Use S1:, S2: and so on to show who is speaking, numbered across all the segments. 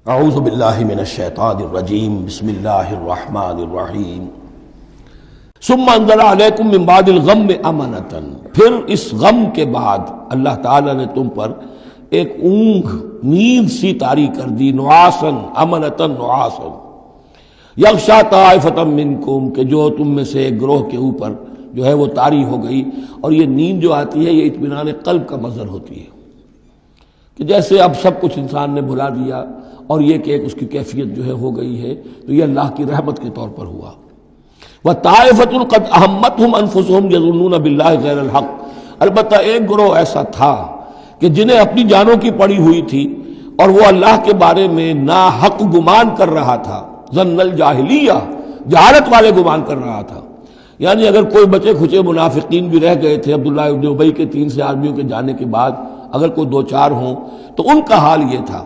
S1: اعوذ باللہ من الشیطان الرجیم بسم اللہ الرحمن الرحیم ثم انزل علیکم من بعد الغم امنۃ، پھر اس غم کے بعد اللہ تعالیٰ نے تم پر ایک اونگ نیند سی طاری کر دی، نعاسن امنۃ نعاسن یغشا طائفۃ منکم، کہ جو تم میں سے ایک گروہ کے اوپر جو ہے وہ طاری ہو گئی۔ اور یہ نیند جو آتی ہے یہ اطمینان قلب کا مظہر ہوتی ہے، کہ جیسے اب سب کچھ انسان نے بھلا دیا اور یہ کہ ایک اس کی کیفیت جو ہے ہو گئی ہے، تو یہ اللہ کی رحمت کے طور پر ہوا۔ وَطَائِفَةٌ قَدْ أَهَمَّتْهُمْ أَنفُسُهُمْ يَظُنُّونَ بِاللَّهِ غَيْرَ الْحَقِّ، البتہ ایک گروہ ایسا تھا کہ جنہیں اپنی جانوں کی پڑی ہوئی تھی اور وہ اللہ کے بارے میں ناحق گمان کر رہا تھا، ظن الجاہلیہ، جہالت والے گمان کر رہا تھا۔ یعنی اگر کوئی بچے کھچے منافقین بھی رہ گئے تھے عبداللہ ابن ابی کے 3 سے آدمیوں کے جانے کے بعد، اگر کوئی 2-4 ہوں تو ان کا حال یہ تھا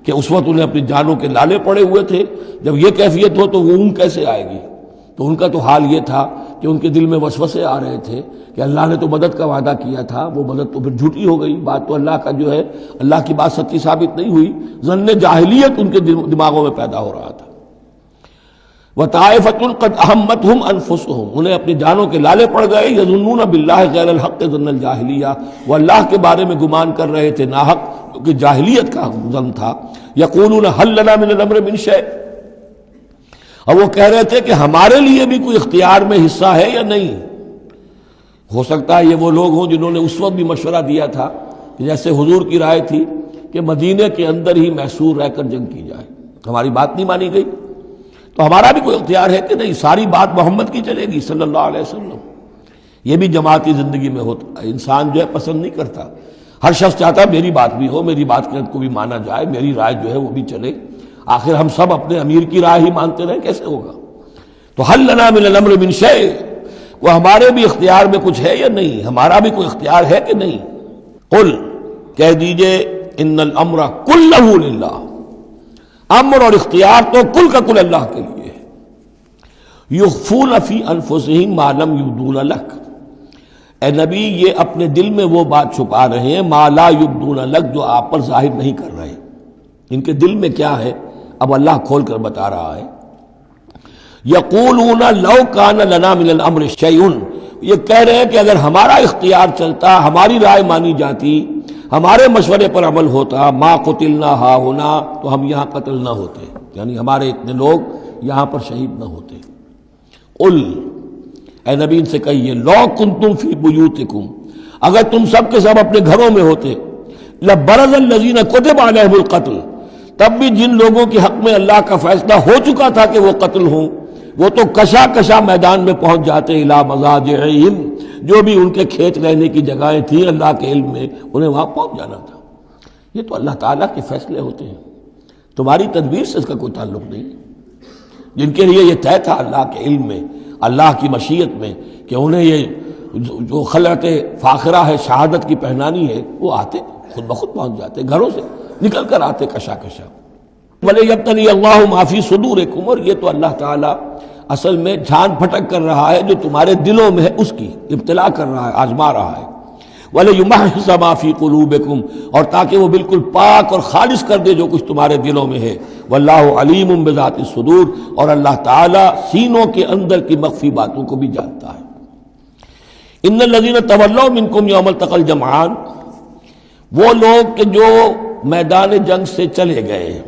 S1: کہ اس وقت انہیں اپنی جانوں کے لالے پڑے ہوئے تھے، جب یہ کیفیت ہو تو وہ اونگ کیسے آئے گی؟ تو ان کا تو حال یہ تھا کہ ان کے دل میں وسوسے آ رہے تھے کہ اللہ نے تو مدد کا وعدہ کیا تھا، وہ مدد تو پھر جھوٹی ہو گئی، بات تو اللہ کا جو ہے اللہ کی بات سچی ثابت نہیں ہوئی۔ ظن جاہلیت ان کے دماغوں میں پیدا ہو رہا تھا۔ وَطَائِفَةٌ قَدْ أَهَمَّتْهُمْ أَنفُسُهُمْ، انہیں اپنی جانوں کے لالے پڑ گئے، يَظُنُّونَ بِاللَّهِ غَيْرَ الْحَقِّ ظَنَّ الْجَاهِلِيَّةِ، وہ اللہ کے بارے میں گمان کر رہے تھے ناحق، کیونکہ جاہلیت کا ظن تھا۔ يَقُولُونَ هَلْ لَنَا مِنَ الْأَمْرِ مِنْ شَيْءٍ، اور وہ کہہ رہے تھے کہ ہمارے لیے بھی کوئی اختیار میں حصہ ہے یا نہیں۔ ہو سکتا ہے یہ وہ لوگ ہوں جنہوں نے اس وقت بھی مشورہ دیا تھا کہ جیسے حضور کی رائے تھی کہ مدینے کے اندر ہی محصور رہ کر جنگ کی جائے، ہماری بات نہیں مانی گئی تو ہمارا بھی کوئی اختیار ہے کہ نہیں، ساری بات محمد کی چلے گی صلی اللہ علیہ وسلم۔ یہ بھی جماعتی زندگی میں ہوتا ہے، انسان جو ہے پسند نہیں کرتا، ہر شخص چاہتا ہے میری بات بھی ہو، میری بات کو بھی مانا جائے، میری رائے جو ہے وہ بھی چلے۔ آخر ہم سب اپنے امیر کی رائے ہی مانتے رہیں، کیسے ہوگا؟ تو حل لنا من الامر من شیء، وہ ہمارے بھی اختیار میں کچھ ہے یا نہیں، ہمارا بھی کوئی اختیار ہے کہ نہیں۔ قل، کہہ دیجئے، ان الامر کلہ للہ، امر اور اختیار تو کل کا کل اللہ کے لیے ہے۔ یخفون فی انفسہم ما لم یبدون لک، اے نبی یہ اپنے دل میں وہ بات چھپا رہے ہیں ما لا یبدون لک، جو آپ پر ظاہر نہیں کر رہے۔ ان کے دل میں کیا ہے اب اللہ کھول کر بتا رہا ہے۔ یقولون لو کان لنا من الامر شیء، یہ کہہ رہے ہیں کہ اگر ہمارا اختیار چلتا، ہماری رائے مانی جاتی، ہمارے مشورے پر عمل ہوتا، ما قتلنا ہا ہونا، تو ہم یہاں قتل نہ ہوتے، یعنی ہمارے اتنے لوگ یہاں پر شہید نہ ہوتے۔ قل، اے نبی ان سے کہیے، لو کنتم فی بیوتکم، اگر تم سب کے سب اپنے گھروں میں ہوتے، لبرز الذین کتب علیہم القتل، تب بھی جن لوگوں کے حق میں اللہ کا فیصلہ ہو چکا تھا کہ وہ قتل ہوں، وہ تو کشا کشا میدان میں پہنچ جاتے، الی مضاجعہم، جو بھی ان کے کھیت رہنے کی جگہیں تھیں اللہ کے علم میں، انہیں وہاں پہنچ جانا تھا۔ یہ تو اللہ تعالیٰ کے فیصلے ہوتے ہیں، تمہاری تدبیر سے اس کا کوئی تعلق نہیں۔ جن کے لیے یہ طے تھا اللہ کے علم میں، اللہ کی مشیت میں، کہ انہیں یہ جو خلعت فاخرہ ہے، شہادت کی پہنانی ہے، وہ آتے خود بخود پہنچ جاتے، گھروں سے نکل کر آتے کشا کشا۔ وَلِيَبْتَلِيَ اللَّهُ مَا فِي صُدُورِكُمْ، اور یہ تو اللہ تعالیٰ اصل میں جھان پھٹک کر رہا ہے جو تمہارے دلوں میں ہے، اس کی ابتلا کر رہا ہے، آزما رہا ہے۔ وَلِيُمَحِّصَ مَا فِي قُلُوبِكُمْ، اور تاکہ وہ بالکل پاک اور خالص کر دے جو کچھ تمہارے دلوں میں ہے۔ وَاللَّهُ عَلِيمٌ بِذَاتِ الصُّدُورِ، اور اللہ تعالیٰ سینوں کے اندر کی مخفی باتوں کو بھی جانتا ہے۔ إِنَّ الَّذِينَ تَوَلَّوْا مِنكُمْ يَوْمَ الْتَقَى الْجَمْعَانِ، وہ لوگ کہ جو میدان جنگ سے چلے گئے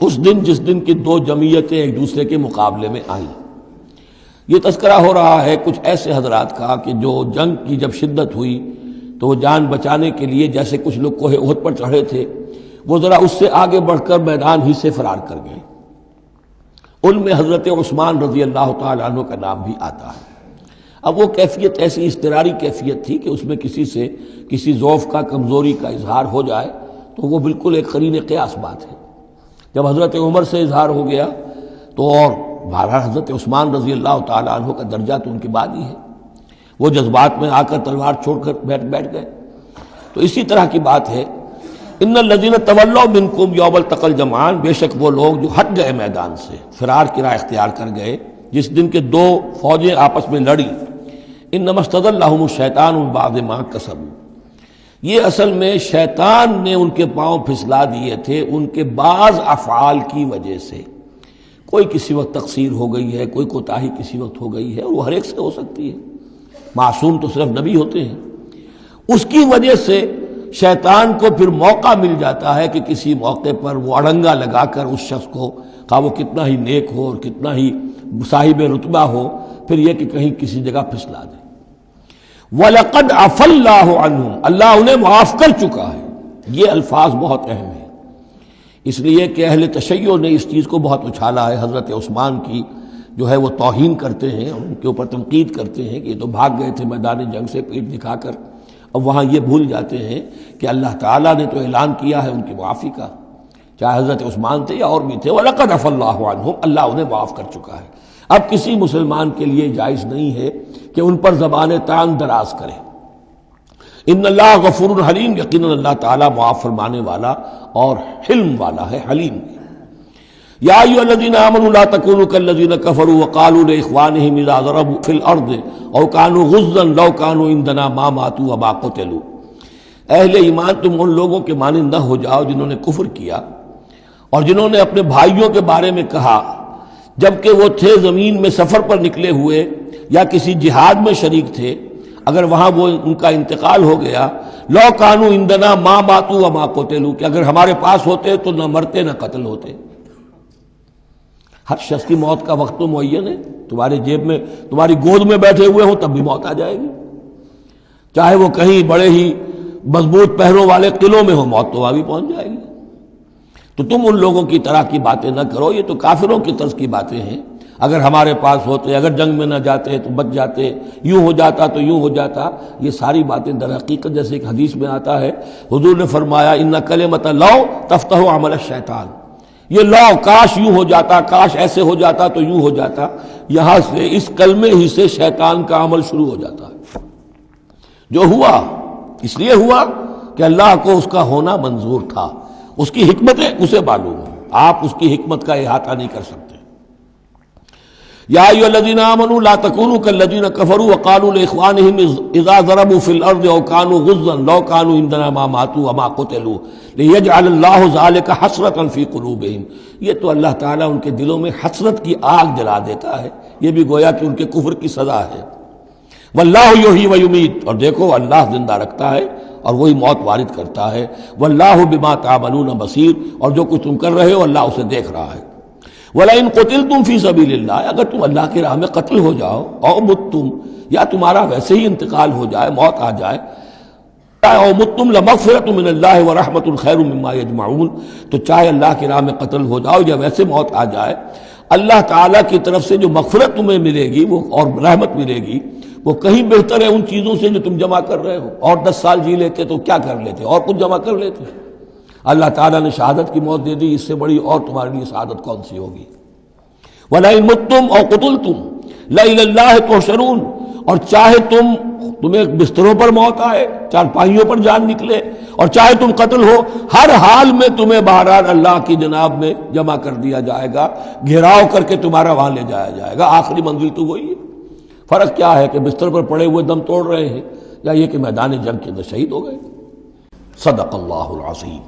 S1: اس دن جس دن کی 2 جمعیتیں ایک دوسرے کے مقابلے میں آئیں۔ یہ تذکرہ ہو رہا ہے کچھ ایسے حضرات کا کہ جو جنگ کی جب شدت ہوئی تو وہ جان بچانے کے لیے، جیسے کچھ لوگ کوہ احد پر چڑھے تھے، وہ ذرا اس سے آگے بڑھ کر میدان ہی سے فرار کر گئے۔ ان میں حضرت عثمان رضی اللہ تعالیٰ عنہ کا نام بھی آتا ہے۔ اب وہ کیفیت ایسی اضطراری کیفیت تھی کہ اس میں کسی سے کسی ضعف کا، کمزوری کا اظہار ہو جائے تو وہ بالکل ایک قرین قیاس بات ہے۔ جب حضرت عمر سے اظہار ہو گیا تو اور بہرحال حضرت عثمان رضی اللہ تعالیٰ عنہ کا درجہ تو ان کے بعد ہی ہے، وہ جذبات میں آ کر تلوار چھوڑ کر بیٹھ گئے۔ تو اسی طرح کی بات ہے، ان الذین تولوا منکم یوم التقى الجمعان، بے شک وہ لوگ جو ہٹ گئے میدان سے، فرار کی راہ اختیار کر گئے جس دن کے 2 فوجیں آپس میں لڑی۔ انما استزلهم الشیطان بعد ما کسبوا، یہ اصل میں شیطان نے ان کے پاؤں پھسلا دیے تھے ان کے بعض افعال کی وجہ سے. کوئی کسی وقت تقصیر ہو گئی ہے، کوئی کوتاہی کسی وقت ہو گئی ہے، اور وہ ہر ایک سے ہو سکتی ہے، معصوم تو صرف نبی ہوتے ہیں. اس کی وجہ سے شیطان کو پھر موقع مل جاتا ہے کہ کسی موقع پر وہ اڑنگا لگا کر اس شخص کو، خواہ وہ کتنا ہی نیک ہو اور کتنا ہی صاحب رتبہ ہو، پھر یہ کہ کہیں کسی جگہ پھسلا دے. وَلَقَدْ عَفَا اللَّهُ عَنْهُمْ، اللہ انہیں معاف کر چکا ہے. یہ الفاظ بہت اہم ہیں، اس لیے کہ اہل تشیع نے اس چیز کو بہت اچھالا ہے. حضرت عثمان کی جو ہے وہ توہین کرتے ہیں اور ان کے اوپر تنقید کرتے ہیں کہ یہ تو بھاگ گئے تھے میدان جنگ سے پیٹ دکھا کر. اب وہاں یہ بھول جاتے ہیں کہ اللہ تعالیٰ نے تو اعلان کیا ہے ان کی معافی کا، چاہے حضرت عثمان تھے یا اور بھی تھے. وَلَقَدْ عَفَا اللَّهُ عَنْهُمْ، اللہ انہیں معاف کر چکا ہے. اب کسی مسلمان کے لیے جائز نہیں ہے کہ ان پر زبان تان دراز کرے. ان اللہ غفور حلیم، یقیناً اللہ تعالیٰ معاف فرمانے والا اور حلم والا ہے، حلیم. یا ایھا الذین آمنوا لا تکونوا کالذین کفروا وقالوا لاخوانہم اذا ضربوا فی الارض او کانوا غزا لو کانوا عندنا ما ماتوا وما قتلوا. اہل ایمان تم ان لوگوں کے مانند نہ ہو جاؤ جنہوں نے کفر کیا اور جنہوں نے اپنے بھائیوں کے بارے میں کہا جبکہ وہ تھے زمین میں سفر پر نکلے ہوئے یا کسی جہاد میں شریک تھے، اگر وہاں وہ ان کا انتقال ہو گیا، لو کانوا عندنا ما ماتوا وما قتلوا، کہ اگر ہمارے پاس ہوتے تو نہ مرتے نہ قتل ہوتے. ہر شخص کی موت کا وقت تو معین ہے. تمہارے جیب میں، تمہاری گود میں بیٹھے ہوئے ہوں تب بھی موت آ جائے گی، چاہے وہ کہیں بڑے ہی مضبوط پہروں والے قلعوں میں ہو، موت تو وہاں بھی پہنچ جائے گی. تو تم ان لوگوں کی طرح کی باتیں نہ کرو، یہ تو کافروں کی طرز کی باتیں ہیں. اگر ہمارے پاس ہوتے، اگر جنگ میں نہ جاتے تو بچ جاتے، یوں ہو جاتا تو یوں ہو جاتا. یہ ساری باتیں در حقیقت جیسے ایک حدیث میں آتا ہے، حضور نے فرمایا ان کلمۃ لو تفتح عمل الشیطان. یہ لو، کاش یوں ہو جاتا، کاش ایسے ہو جاتا تو یوں ہو جاتا، یہاں سے اس کلمے ہی سے شیطان کا عمل شروع ہو جاتا ہے. جو ہوا اس لیے ہوا کہ اللہ کو اس کا ہونا منظور تھا، اس کی حکمتیں اسے معلوم ہیں، آپ اس کی حکمت کا احاطہ نہیں کر سکتے. یا ایھا الذین آمنوا لا تکونوا کالذین کفروا وقالوا لاخوانہم اذا ضربوا فی الارض او کانوا غزا لو کانوا عندنا ما ماتوا وما قتلوا لیجعل اللہ ذلک حسرۃ فی قلوبہم. یہ تو اللہ تعالیٰ ان کے دلوں میں حسرت کی آگ جلا دیتا ہے، یہ بھی گویا کہ ان کے کفر کی سزا ہے. واللہ یحیی ویمیت، اور دیکھو اللہ زندہ رکھتا ہے اور وہی موت وارد کرتا ہے. واللہ بما تعملون بصیر، اور جو کچھ تم کر رہے ہو اللہ اسے دیکھ رہا ہے. وَلَئِن قُتِلْتُمْ فِي سَبِيلِ اللَّهِ، اگر تم اللہ کی راہ میں قتل ہو جاؤ، او متم، یا تمہارا ویسے ہی انتقال ہو جائے، موت آ جائے، او متم لَمَغْفِرَةٌ مِّنَ اللَّهِ وَرَحْمَةٌ خَيْرٌ مِّمَّا يَجْمَعُونَ، تو چاہے اللہ کی راہ میں قتل ہو جاؤ یا ویسے موت آ جائے، اللہ تعالیٰ کی طرف سے جو مغفرت تمہیں ملے گی وہ اور رحمت ملے گی وہ کہیں بہتر ہے ان چیزوں سے جو تم جمع کر رہے ہو. اور 10 سال جی لیتے تو کیا کر لیتے، اور کچھ جمع کر لیتے. اللہ تعالیٰ نے شہادت کی موت دے دی، اس سے بڑی اور تمہارے لیے شہادت کون سی ہوگی. وَلَئِن مُتُّمْ أَوْ قُتِلْتُمْ لَإِلَى اللَّهِ تُحْشَرُونَ، اور چاہے تمہیں بستروں پر موت آئے، چارپائیوں پر جان نکلے، اور چاہے تم قتل ہو، ہر حال میں تمہیں بہرحال اللہ کی جناب میں جمع کر دیا جائے گا، گھیراؤ کر کے تمہارا وہاں لے جایا جائے گا. آخری منزل تو وہی ہے. فرق کیا ہے کہ بستر پر پڑے ہوئے دم توڑ رہے ہیں یا یہ کہ میدان جنگ کے اندر شہید ہو گئے. صدق اللہ العظیم.